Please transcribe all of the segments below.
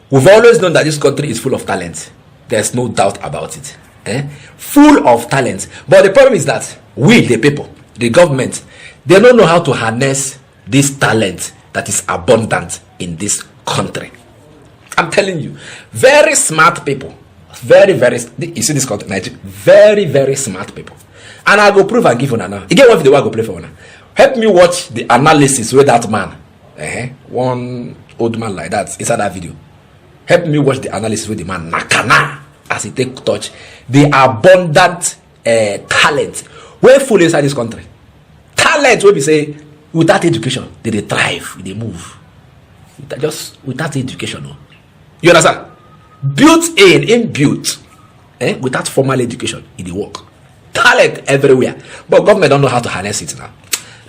We've always known that this country is full of talent. There's no doubt about it. Full of talent. But the problem is that we, the people, the government, they don't know how to harness this talent that is abundant in this country. I'm telling you, very smart people, very, you see this country, Nigeria, very, very smart people. And I go prove and give you now. Again, one video I go play for now. Help me watch the analysis with that man. One old man like that inside that video. Help me watch the analysis with the man Nakana as he take touch the abundant talent where full inside this country. Talent where we say without education they thrive, they move. Just without education, no. You understand? Built in, inbuilt, without formal education, it work. Talent everywhere, but government don't know how to harness it now.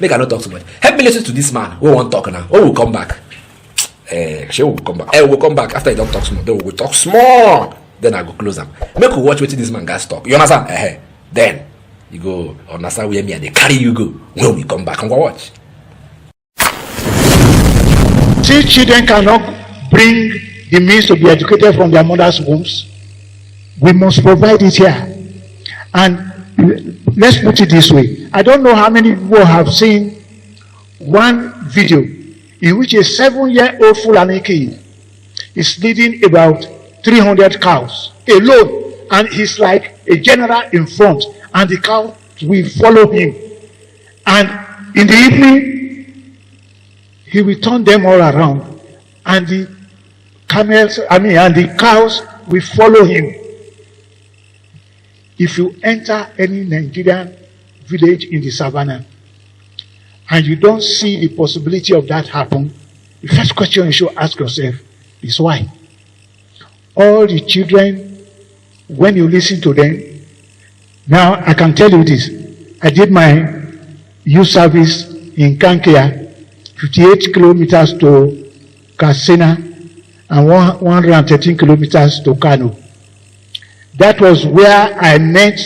Make I not talk too much. Help me listen to this man who won't talk now. Oh, we'll come back. She will come back. We'll come back after he don't talk small. Then we'll talk small. Then I go close them. Make we watch what this man guys talk. You understand? Then you go understand where me and they carry you go. When we come back and go watch. See, children cannot bring the means to be educated from their mother's wombs. We must provide it here. And let's put it this way. I don't know how many people have seen one video in which a 7-year-old Fulani kid is leading about 300 cows alone, and he's like a general in front, and the cows will follow him. And in the evening, he will turn them all around, and the camels, and the cows will follow him. If you enter any Nigerian village in the savannah and you don't see the possibility of that happen, the first question you should ask yourself is why? All the children, when you listen to them, now I can tell you this. I did my youth service in Kankia, 58 kilometers to Katsina and 113 kilometers to Kano. That was where I met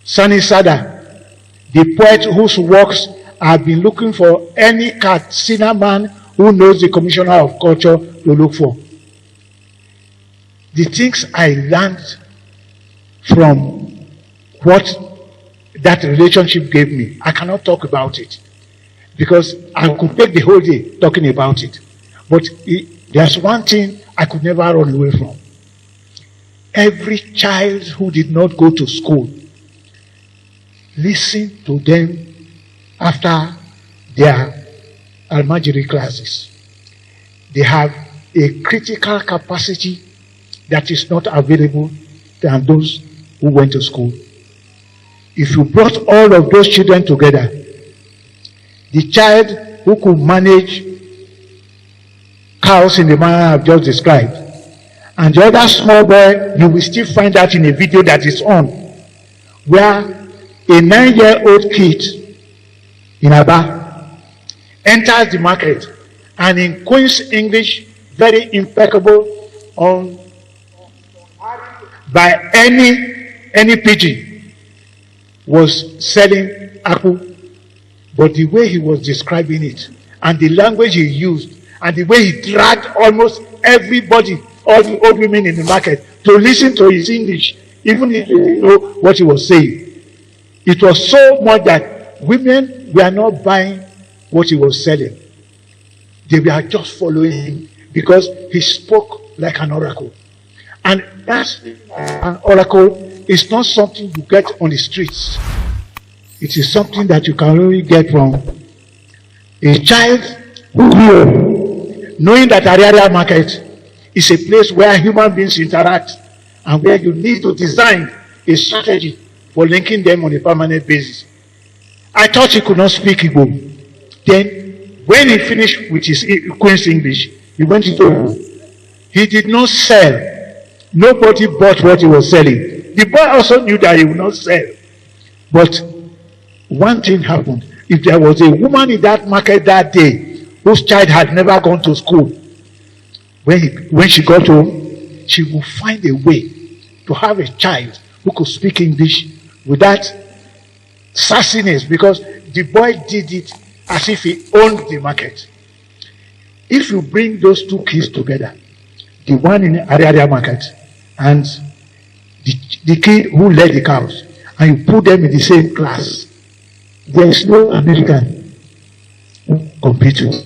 Sani Sada, the poet whose works I've been looking for any Katsina man who knows the Commissioner of Culture to look for. The things I learned from what that relationship gave me, I cannot talk about it because I could take the whole day talking about it. But there's one thing I could never run away from. Every child who did not go to school, listen to them after their Almajiri classes. They have a critical capacity that is not available than those who went to school. If you brought all of those children together, the child who could manage cows in the manner I've just described, and the other small boy, you will still find that in a video that is on, where a 9-year-old kid in Aba enters the market and in Queen's English, very impeccable, by any pidgin, was selling apple. But the way he was describing it, and the language he used, and the way he dragged almost everybody, all the old women in the market, to listen to his English, even if they didn't know what he was saying. It was so much that women were not buying what he was selling. They were just following him because he spoke like an oracle. And that's an oracle is not something you get on the streets. It is something that you can only get from a child who grew up knowing that Ariaria market is a place where human beings interact and where you need to design a strategy for linking them on a permanent basis. I thought he could not speak Igbo. Then, when he finished with his Queen's English, he went into he did not sell. Nobody bought what he was selling. The boy also knew that he would not sell. But one thing happened. If there was a woman in that market that day whose child had never gone to school, when she got home, she would find a way to have a child who could speak English without sassiness, because the boy did it as if he owned the market. If you bring those two kids together the one in Ariaria market, and the kid who led the cows, and you put them in the same class, there is no American who compete with.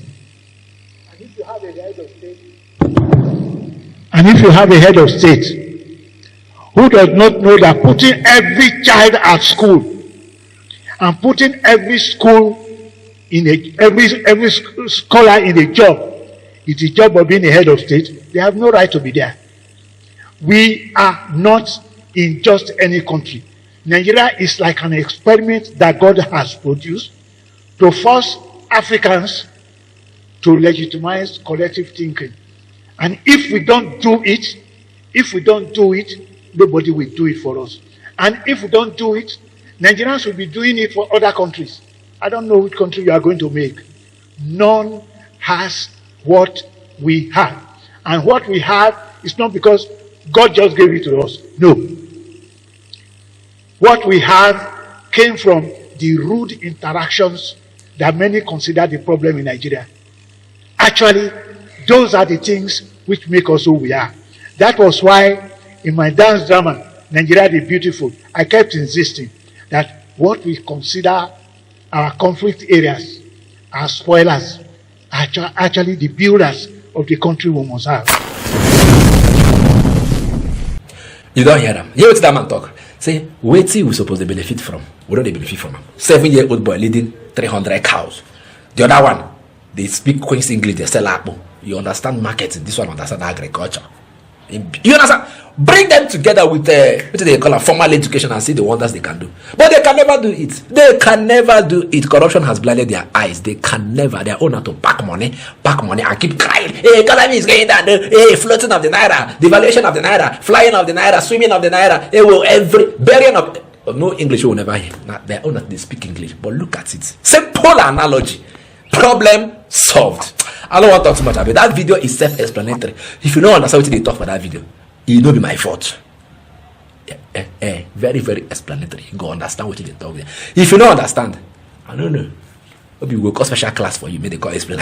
And if you have a head of state, who does not know that putting every child at school and putting every school in every scholar in a job is the job of being a head of state, they have no right to be there. We are not in just any country. Nigeria is like an experiment that God has produced to force Africans to legitimize collective thinking. And if we don't do it, nobody will do it for us. And if we don't do it, Nigerians will be doing it for other countries. I don't know which country you are going to make. None has what we have. And what we have is not because God just gave it to us. No. What we have came from the rude interactions that many consider the problem in Nigeria. Actually, those are the things which make us who we are. That was why in my dance drama, Nigeria the Beautiful, I kept insisting that what we consider our conflict areas, our spoilers, are actually the builders of the country we must have. You don't hear them. Hear what that man talk. Say, wait till we supposed to benefit from. We don't benefit from them. 7-year-old boy leading 300 cows. The other one, they speak Queen's English, they sell apple. You understand marketing. This one understand agriculture. You understand? Bring them together with what do they call a formal education and see the wonders they can do. But they can never do it. They can never do it. Corruption has blinded their eyes. They can never. They are owner to pack money and keep crying. Hey, economy is going down. Hey, floating of the naira, devaluation of the naira, flying of the naira, swimming of the naira. Hey, well, every burying of no English will never hear. Now, they owner they speak English, but look at it. Simple analogy. Problem solved. I don't want to talk too much about it. That video is self-explanatory. If you don't understand what they talk for that video, it will be my fault. Very, very explanatory. You go understand what they talk there. If you don't understand, I don't know. Maybe we'll go special class for you. Maybe they call explain.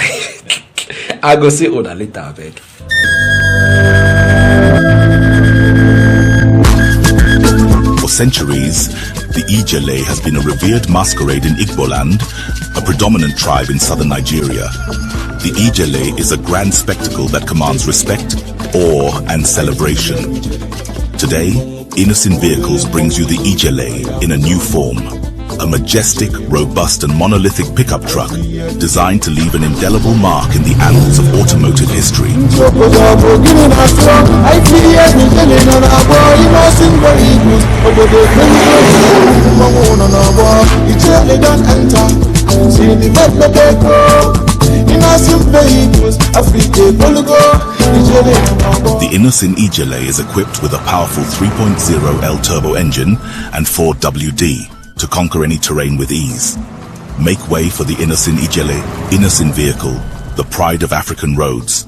I'll go see Oda later, I beg. For centuries, the Ijele has been a revered masquerade in Igboland, a predominant tribe in southern Nigeria. The Ijele is a grand spectacle that commands respect, awe, and celebration. Today, Innocent Vehicles brings you the Ijele in a new form. A majestic, robust, and monolithic pickup truck designed to leave an indelible mark in the annals of automotive history. The Innocent Ijele is equipped with a powerful 3.0 L turbo engine and 4WD to conquer any terrain with ease. Make way for the Innocent Ijele, Innocent Vehicle, the pride of African roads.